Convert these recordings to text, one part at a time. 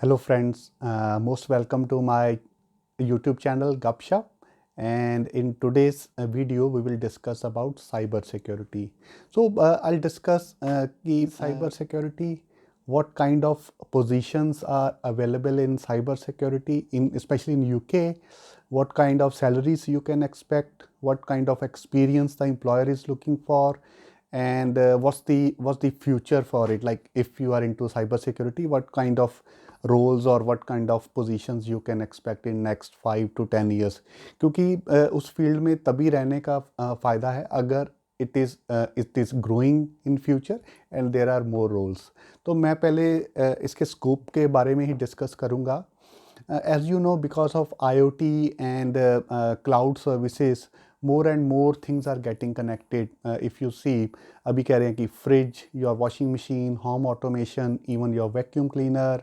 Hello friends, most welcome to my YouTube channel Gupshup, and in today's video we will discuss about cyber security. I'll discuss cyber security, what kind of positions are available in cyber security in especially in UK, what kind of salaries you can expect, what kind of experience the employer is looking for, and what's the future for it. Like if you are into cyber security, what kind of roles or what kind of positions you can expect in next 5 to 10 years, क्योंकि उस field में तभी रहने का फ़ायदा है अगर it is growing in future and there are more roles. तो मैं पहले इसके स्कोप के बारे में ही डिस्कस करूँगा. As you know, because of IoT and cloud services, more and more things are getting connected. If you see, अभी कह रहे हैं कि fridge, your washing machine, home automation, even your vacuum cleaner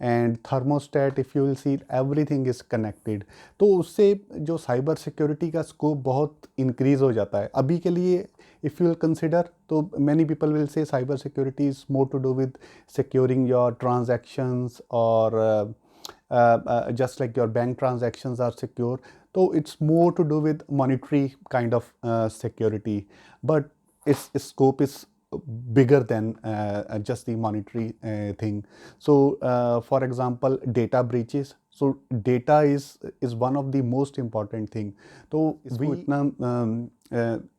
and thermostat, if you will see, everything is connected. तो उससे जो cyber security का scope बहुत increase हो जाता है. अभी के लिए if you will consider, तो many people will say cyber security is more to do with securing your transactions or just like your bank transactions are secure. So it's more to do with monetary kind of security, but its scope is bigger than just the monetary thing. For example, data breaches. So data is one of the most important thing. तो इसको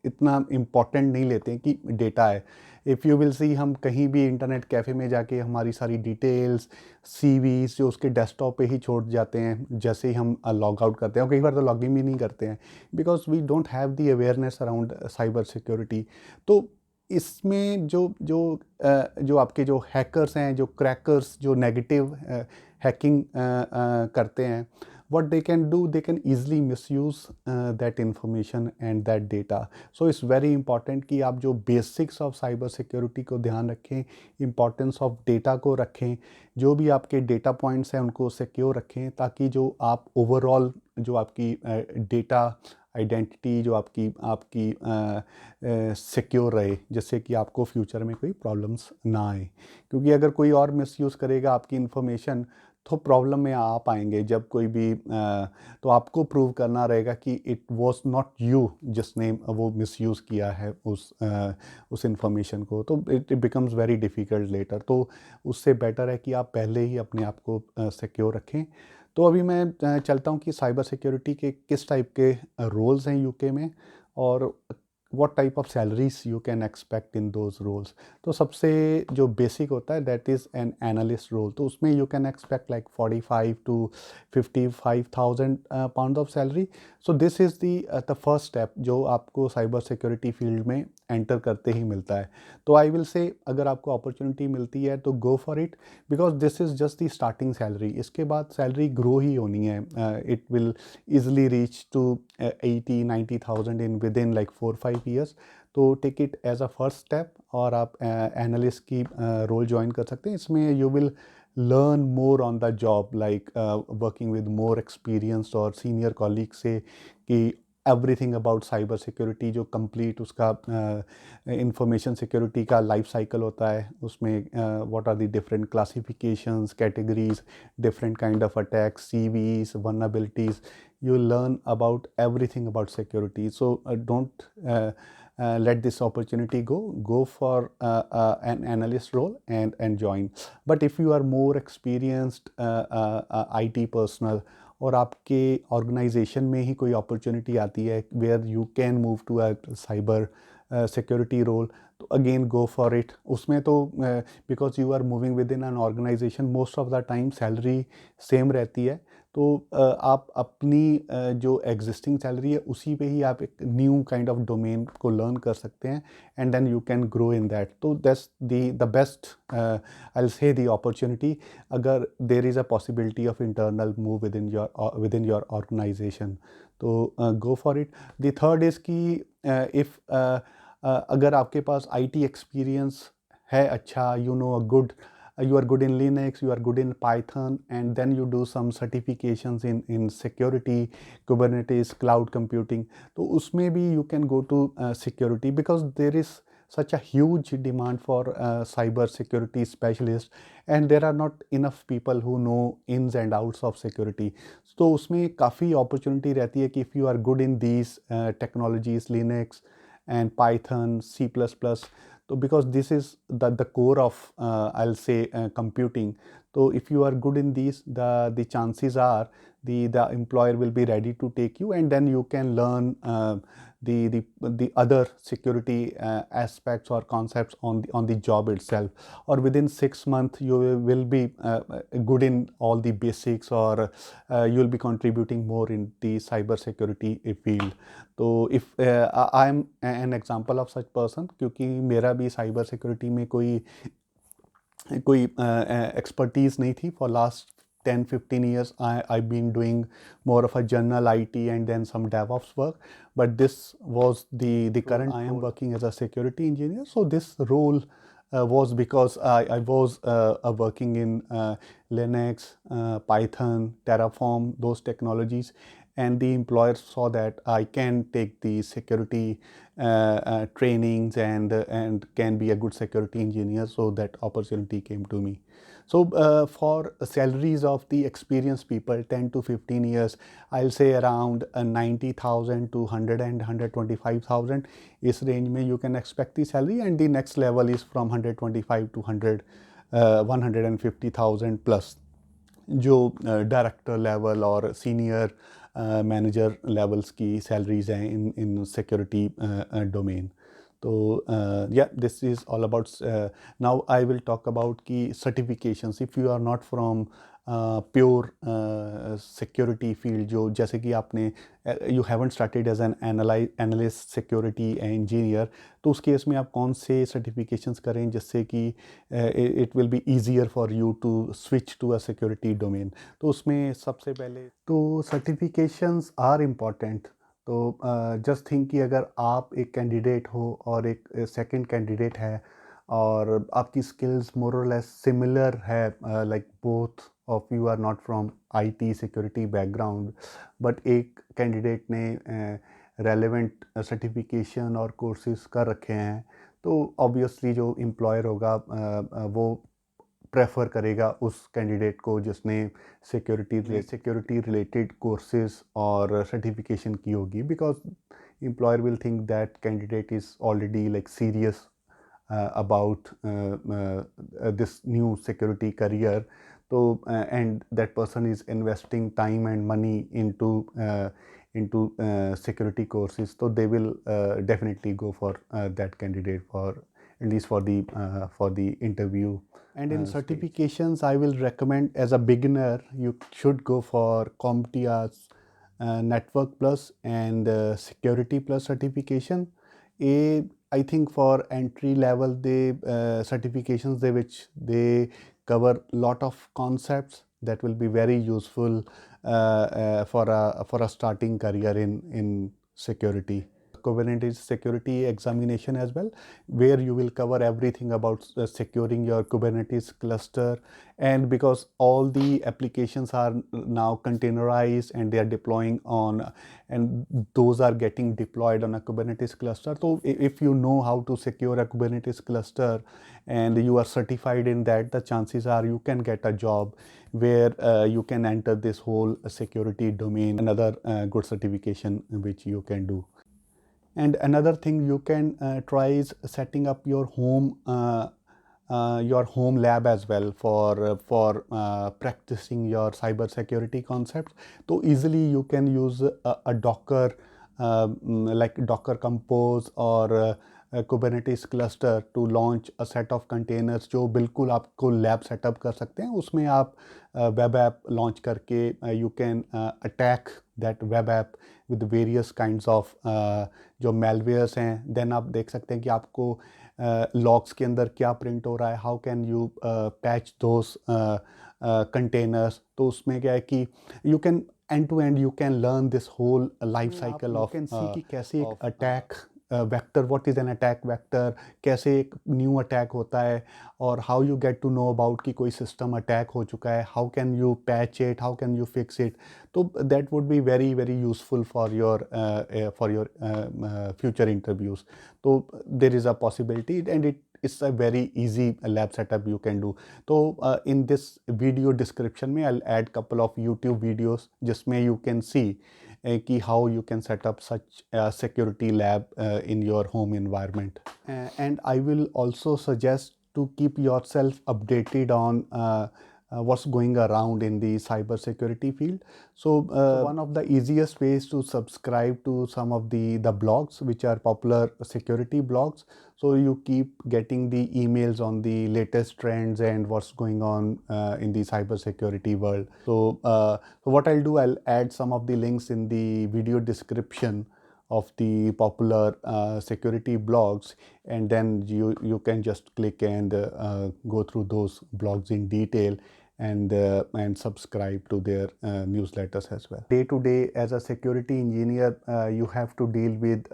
इतना important नहीं लेते हैं कि data है. If you will see, हम कहीं भी इंटरनेट कैफ़े में जाके हमारी सारी डिटेल्स, सीवीज जो उसके डेस्कटॉप पे ही छोड़ जाते हैं जैसे ही हम लॉग आउट करते हैं, और कई बार तो लॉग इन भी नहीं करते हैं because we don't have the awareness around cyber security. तो इसमें जो आपके जो हैकर्स हैं, जो क्रैकर्स, जो नेगेटिव हैकिंग करते हैं, what they can do, they can easily misuse that information and that data. So it's very important कि आप जो basics of cyber security को ध्यान रखें, importance of data को रखें, जो भी आपके data points हैं उनको secure रखें, ताकि जो आप overall जो आपकी data आइडेंटिटी जो आपकी सिक्योर रहे, जिससे कि आपको फ्यूचर में कोई प्रॉब्लम्स ना आए. क्योंकि अगर कोई और मिसयूज़ करेगा आपकी इन्फॉर्मेशन तो प्रॉब्लम में आप आएंगे. जब कोई भी तो आपको प्रूव करना रहेगा कि इट वाज नॉट यू जिसने वो मिसयूज़ किया है उस इंफॉर्मेशन को. तो it becomes very difficult later. तो उससे बेटर है कि आप पहले ही अपने आप को सिक्योर रखें. तो अभी मैं चलता हूँ कि साइबर सिक्योरिटी के किस टाइप के रोल्स हैं यूके में, और what type of salaries you can expect in those roles. तो सबसे जो बेसिक होता है that is an analyst role. तो उसमें you can expect like 45 to 55,000 pounds of salary. So this is the first step जो आपको साइबर सिक्योरिटी फील्ड में एंटर करते ही मिलता है. तो आई विल से अगर आपको अपॉर्चुनिटी मिलती है तो go for it, because this is just the starting salary. इसके बाद सैलरी ग्रो ही होनी है. It will easily reach to 80-90,000 in within like 4-5 years. तो take it as a first step और आप एनालिस्ट की रोल ज्वाइन कर सकते हैं. इसमें you will learn more on the job, like working with more experienced और senior colleagues से कि एवरीथिंग अबाउट साइबर सिक्योरिटी, जो कंप्लीट उसका इंफॉर्मेशन सिक्योरिटी का लाइफ साइकिल होता है. उसमें what are the different classifications, categories, different kind of attacks, CVEs, vulnerabilities. You learn about everything about security. So don't let this opportunity go for an analyst role and join. But if you are more experienced IT personnel, और आपके organisation में ही कोई opportunity आती है where you can move to a cyber security role, तो again go for it. उसमें तो because you are moving within an organisation, most of the time salary same रहती है. तो आप अपनी जो एग्जिस्टिंग सैलरी है उसी पे ही आप एक न्यू काइंड ऑफ डोमेन को लर्न कर सकते हैं, and then you can grow in that. तो that's the best I will say the opportunity अगर there is a possibility of internal move within your organization. तो go for it. The third is कि if अगर आपके पास IT experience है अच्छा, you know a good you are good in Linux, you are good in Python, and then you do some certifications in security, Kubernetes, cloud computing. तो उसमें भी you can go to security, because there is such a huge demand for cyber security specialists, and there are not enough people who know ins and outs of security. तो उसमें काफ़ी opportunity रहती है कि if you are good in these technologies, Linux and Python, C++, so because this is the core of I'll say computing. So if you are good in these, the chances are the employer will be ready to take you, and then you can learn the other security aspects or concepts on the job itself, or within 6 months you will be good in all the basics, or you'll be contributing more in the cyber security field. तो if I am an example of such person, क्योंकि मेरा भी cyber security में कोई expertise नहीं थी. For last 10-15 years I've been doing more of a general IT and then some DevOps work, but this was the current. I am working as a security engineer, so this role was because I was working in Linux, Python, Terraform, those technologies, and the employer saw that I can take the security trainings and can be a good security engineer, so that opportunity came to me. So for salaries of the experienced people, 10 to 15 years, I'll say around 90,000 to 100 and 125,000. इस range में you can expect the salary, and the next level is from 125 to 150,000 plus, जो director level और senior manager levels की salaries हैं in security domain. तो या this is all about. Now I will talk about key certifications. If you are not from pure security field, जो जैसे कि आपने you haven't started as an analyst security engineer, तो उस case में आप कौन से सर्टिफिकेशंस करें जिससे कि it will be easier for you to switch to a security domain. तो उसमें सबसे पहले तो सर्टिफिकेशंस आर इम्पॉर्टेंट. तो जस्ट थिंक कि अगर आप एक कैंडिडेट हो और एक सेकंड कैंडिडेट है, और आपकी स्किल्स मोर और लेस सिमिलर है, like both of you are not from IT security background, but एक कैंडिडेट ने रेलेवेंट सर्टिफिकेशन और कोर्सेज कर रखे हैं, तो ऑब्वियसली जो एम्प्लॉयर होगा वो प्रेफर करेगा उस कैंडिडेट को जिसने सिक्योरिटी रिलेटेड कोर्सेज और सर्टिफिकेशन की होगी, because employer will think that candidate is already like serious about this new security career. So and that person is investing time and money into security courses, so they will definitely go for that candidate, for at least for the interview. And in certifications, I will recommend, as a beginner, you should go for CompTIA's Network Plus and Security Plus certification. I think for entry level, the certifications which they cover lot of concepts that will be very useful for a starting career in security. Kubernetes security examination as well, where you will cover everything about securing your Kubernetes cluster. And because all the applications are now containerized and they are deploying on, and those are getting deployed on a Kubernetes cluster, so if you know how to secure a Kubernetes cluster and you are certified in that, the chances are you can get a job where you can enter this whole security domain. Another good certification which you can do. And another thing you can try is setting up your home lab as well for practicing your cyber security concepts. So easily you can use a Docker, like Docker Compose or Kubernetes cluster to launch a set of containers जो बिल्कुल आपको lab setup कर सकते हैं. उसमें आप web app launch करके you can attack that web app with various kinds of जो malwares हैं. then आप देख सकते हैं कि आपको logs के अंदर क्या print हो रहा है, how can you patch those containers. तो उसमें क्या है कि you can end to end you can learn this whole life cycle of you can see कि कैसे एक attack vector, what is an attack vector, कैसे एक न्यू अटैक होता है, और how you get to know about कि कोई सिस्टम अटैक हो चुका है, how can you patch it, how can you fix it. तो that would be very very useful for your future interviews. तो there is a possibility and it's a very easy lab setup you can do. So in this video description में I'll add couple of YouTube videos जिसमें you can see कि how you can set up such a security lab in your home environment. And I will also suggest to keep yourself updated on what's going around in the cyber security field. So one of the easiest ways to subscribe to some of the blogs which are popular security blogs, so you keep getting the emails on the latest trends and what's going on in the cyber security world. So what I'll do, I'll add some of the links in the video description of the popular security blogs, and then you can just click and go through those blogs in detail and subscribe to their newsletters as well. Day to day as a security engineer, you have to deal with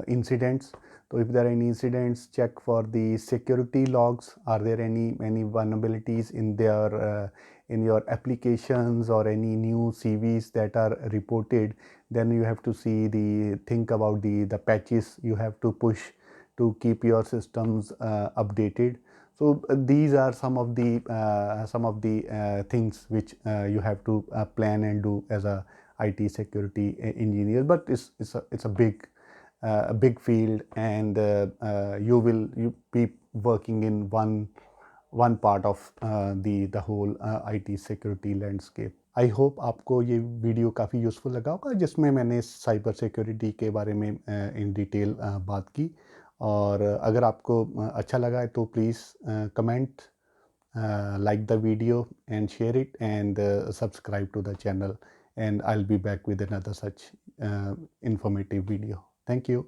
incidents. So if there are any incidents, check for the security logs. Are there any vulnerabilities in their in your applications or any new CVs that are reported? Then you have to think about the patches you have to push to keep your systems updated. So these are some of the things which you have to plan and do as a IT security engineer. But it's a big field, and you be working in one part of the whole IT security landscape. I hope आपको ये video काफ़ी useful लगा होगा, जिसमें मैंने cyber security के बारे में इन डिटेल बात की. और अगर आपको अच्छा लगा है तो please comment, like the video and share it, and subscribe to the channel, and I'll be back with another such informative video. Thank you.